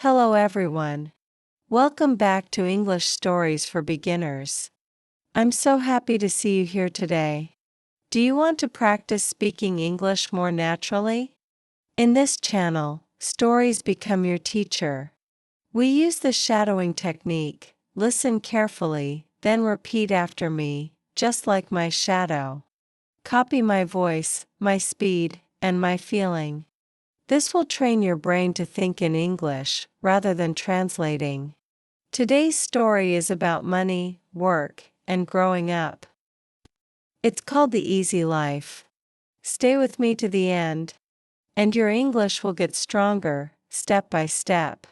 Hello everyone. Welcome back to English Stories for Beginners. I'm so happy to see you here today. Do you want to practice speaking English more naturally? In this channel, stories become your teacher. We use the shadowing technique. Listen carefully, then repeat after me, just like my shadow. Copy my voice, my speed, and my feeling. This will train your brain to think in English, rather than translating. Today's story is about money, work, and growing up. It's called The Easy Life. Stay with me to the end, and your English will get stronger, step by step.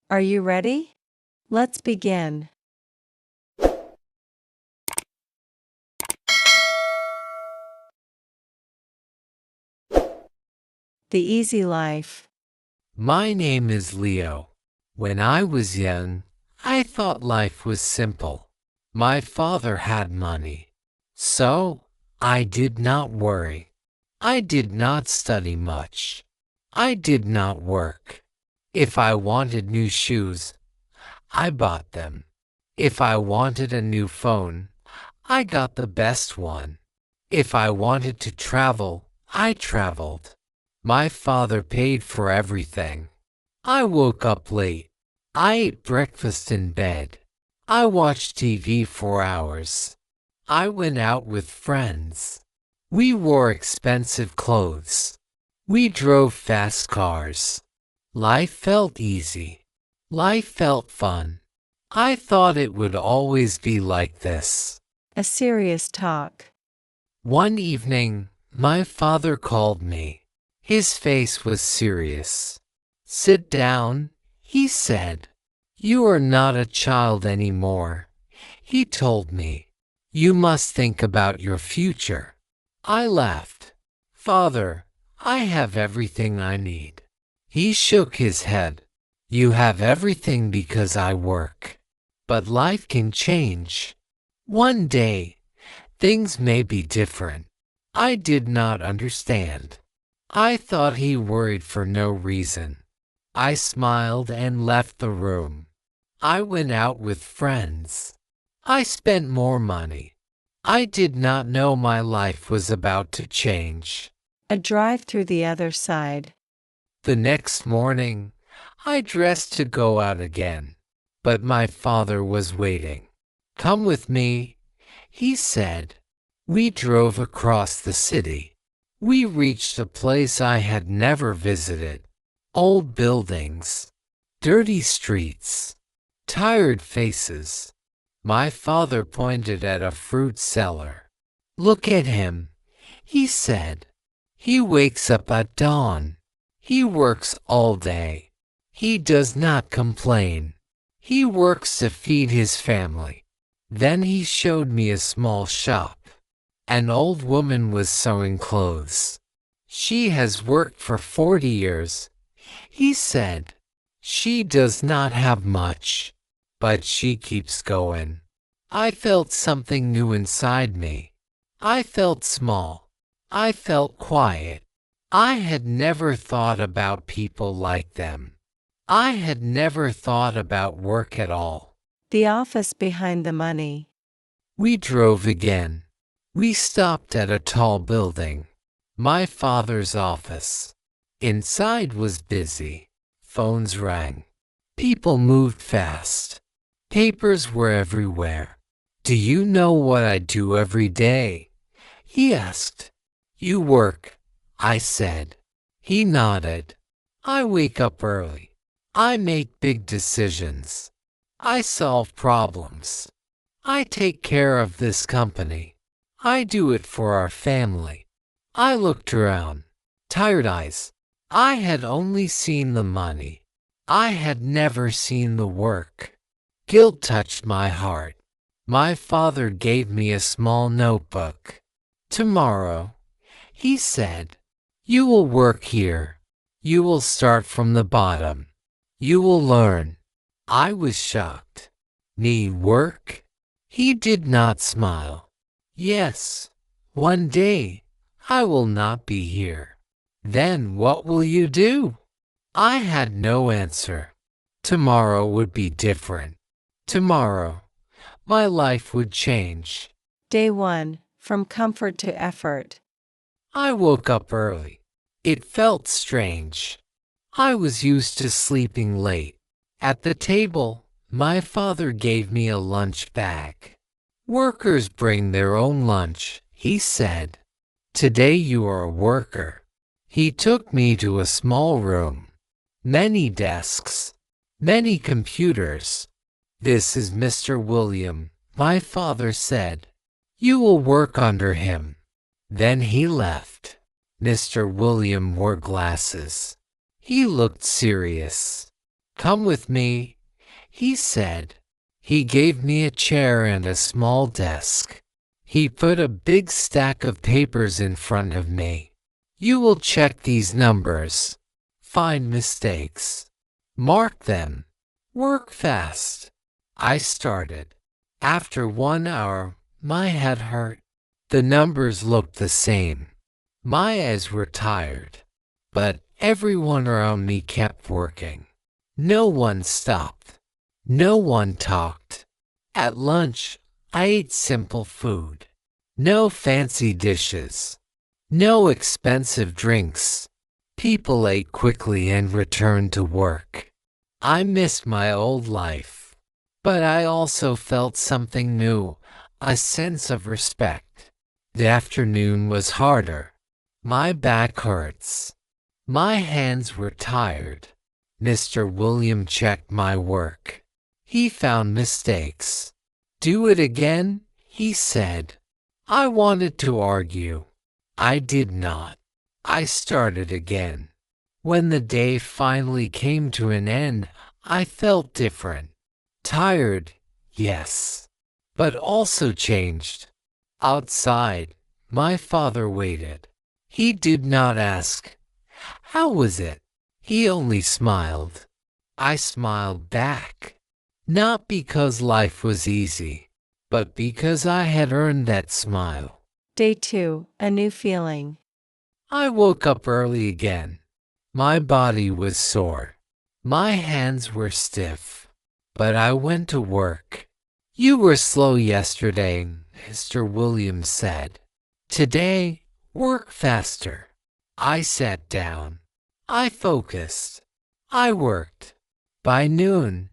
Are you ready? Let's begin. The Easy Life. My name is Leo. When I was young, I thought life was simple. My father had money, so I did not worry. I did not study much. I did not work. If I wanted new shoes, I bought them. If I wanted a new phone, I got the best one. If I wanted to travel, I traveled. My father paid for everything. I woke up late. I ate breakfast in bed. I watched TV for hours. I went out with friends. We wore expensive clothes. We drove fast cars. Life felt easy. Life felt fun. I thought it would always be like this. A serious talk. One evening, my father called me. His face was serious. "Sit down," he said. "You are not a child anymore," he told me. "You must think about your future." I laughed. "Father, I have everything I need." He shook his head. "You have everything because I work. But life can change. One day, things may be different." I did not understand. I thought he worried for no reason. I smiled and left the room. I went out with friends. I spent more money. I did not know my life was about to change. A drive through the other side. The next morning, I dressed to go out again, but my father was waiting. "Come with me," he said. We drove across the city. We reached a place I had never visited. Old buildings, dirty streets, tired faces. My father pointed at a fruit seller. "Look at him," he said. "He wakes up at dawn. He works all day. He does not complain. He works to feed his family." Then he showed me a small shop. An old woman was sewing clothes. "She has worked for 40 years, he said. "She does not have much, but she keeps going." I felt something new inside me. I felt small. I felt quiet. I had never thought about people like them. I had never thought about work at all. The office behind the money. We drove again. We stopped at a tall building. My father's office. Inside was busy. Phones rang. People moved fast. Papers were everywhere. "Do you know what I do every day?" he asked. "You work," I said. He nodded. "I wake up early. I make big decisions. I solve problems. I take care of this company. I do it for our family." I looked around. Tired eyes. I had only seen the money. I had never seen the work. Guilt touched my heart. My father gave me a small notebook. "Tomorrow," he said, "you will work here. You will start from the bottom. You will learn." I was shocked. "Need work?" He did not smile. "Yes, one day I will not be here. Then what will you do?" I had no answer. Tomorrow would be different. Tomorrow, my life would change. Day 1. From comfort to effort. I woke up early. It felt strange. I was used to sleeping late. At the table, my father gave me a lunch bag. Workers bring their own lunch, he said. Today you are a worker. He took me to a small room. Many desks. Many computers. This is Mr. William, my father said. You will work under him. Then he left. Mr. William wore glasses. He looked serious. Come with me, he said. He gave me a chair and a small desk. He put a big stack of papers in front of me. You will check these numbers. Find mistakes. Mark them. Work fast. I started. After 1 hour, my head hurt. The numbers looked the same. My eyes were tired. But everyone around me kept working. No one stopped. No one talked. At lunch, I ate simple food. No fancy dishes. No expensive drinks. People ate quickly and returned to work. I missed my old life. But I also felt something new, a sense of respect. The afternoon was harder. My back hurts. My hands were tired. Mr. William checked my work. He found mistakes. Do it again, he said. I wanted to argue. I did not. I started again. When the day finally came to an end, I felt different. Tired, yes, but also changed. Outside, my father waited. He did not ask, "How was it?" He only smiled. I smiled back. Not because life was easy, but because I had earned that smile. Day 2. A new feeling. I woke up early again. My body was sore. My hands were stiff. But I went to work. You were slow yesterday, Mr. Williams said. Today, work faster. I sat down. I focused. I worked. By noon,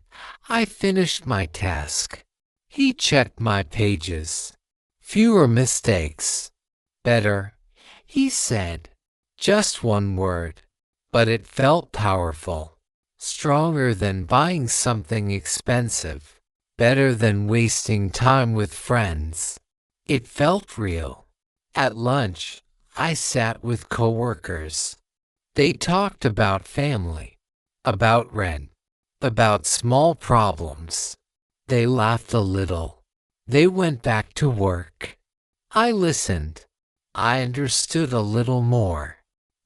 I finished my task. He checked my pages. Fewer mistakes. Better, he said. Just one word. But it felt powerful. Stronger than buying something expensive. Better than wasting time with friends. It felt real. At lunch, I sat with coworkers. They talked about family, about rent, about small problems. They laughed a little. They went back to work. I listened. I understood a little more.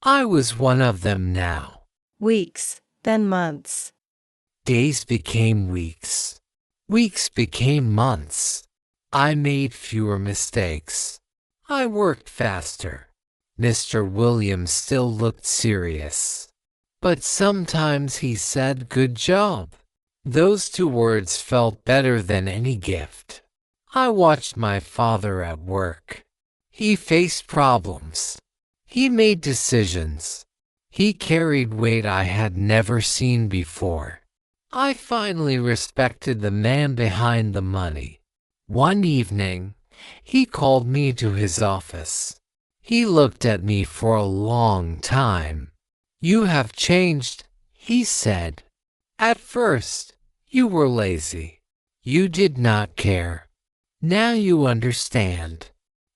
I was one of them now. Weeks, then months. Days became weeks. Weeks became months. I made fewer mistakes. I worked faster. Mr. Williams still looked serious. But sometimes he said, "Good job." Those 2 words felt better than any gift. I watched my father at work. He faced problems. He made decisions. He carried weight I had never seen before. I finally respected the man behind the money. One evening, he called me to his office. He looked at me for a long time. "You have changed," he said. "At first, you were lazy. You did not care. Now you understand."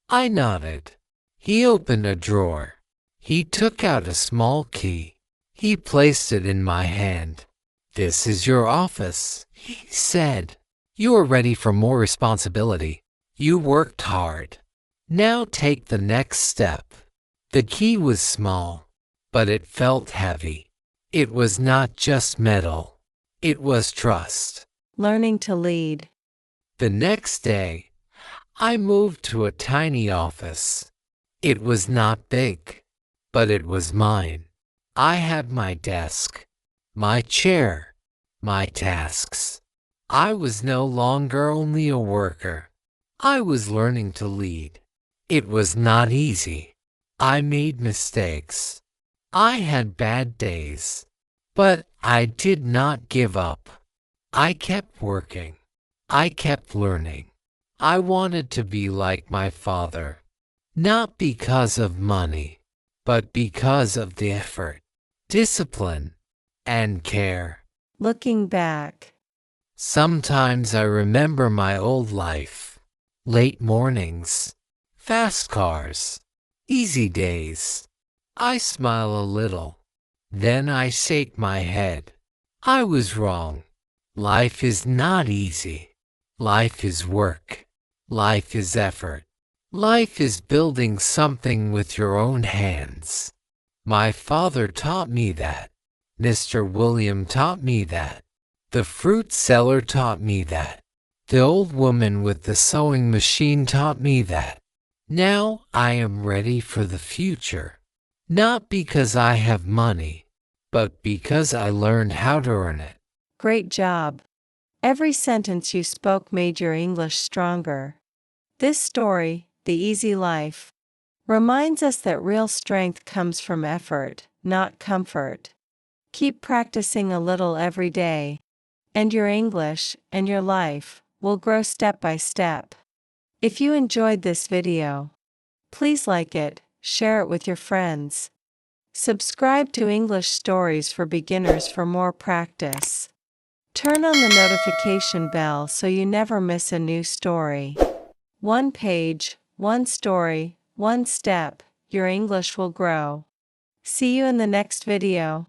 I nodded. He opened a drawer. He took out a small key. He placed it in my hand. "This is your office," he said. "You are ready for more responsibility. You worked hard. Now take the next step." The key was small, but it felt heavy. It was not just metal. It was trust. Learning to lead. The next day, I moved to a tiny office. It was not big, but it was mine. I had my desk, my chair, my tasks. I was no longer only a worker. I was learning to lead. It was not easy. I made mistakes. I had bad days. But I did not give up. I kept working. I kept learning. I wanted to be like my father. Not because of money, but because of the effort, discipline, and care. Looking back. Sometimes I remember my old life. Late mornings, fast cars, easy days. I smile a little. Then I shake my head. I was wrong. Life is not easy. Life is work. Life is effort. Life is building something with your own hands. My father taught me that. Mr. William taught me that. The fruit seller taught me that. The old woman with the sewing machine taught me that. Now I am ready for the future. Not because I have money, but because I learned how to earn it. Great job. Every sentence you spoke made your English stronger. This story, The Easy Life, reminds us that real strength comes from effort, not comfort. Keep practicing a little every day, and your English and your life will grow step by step. If you enjoyed this video, please like it, share it with your friends. Subscribe to English Stories for Beginners for more practice. Turn on the notification bell so you never miss a new story. One page, one story, one step, your English will grow. See you in the next video.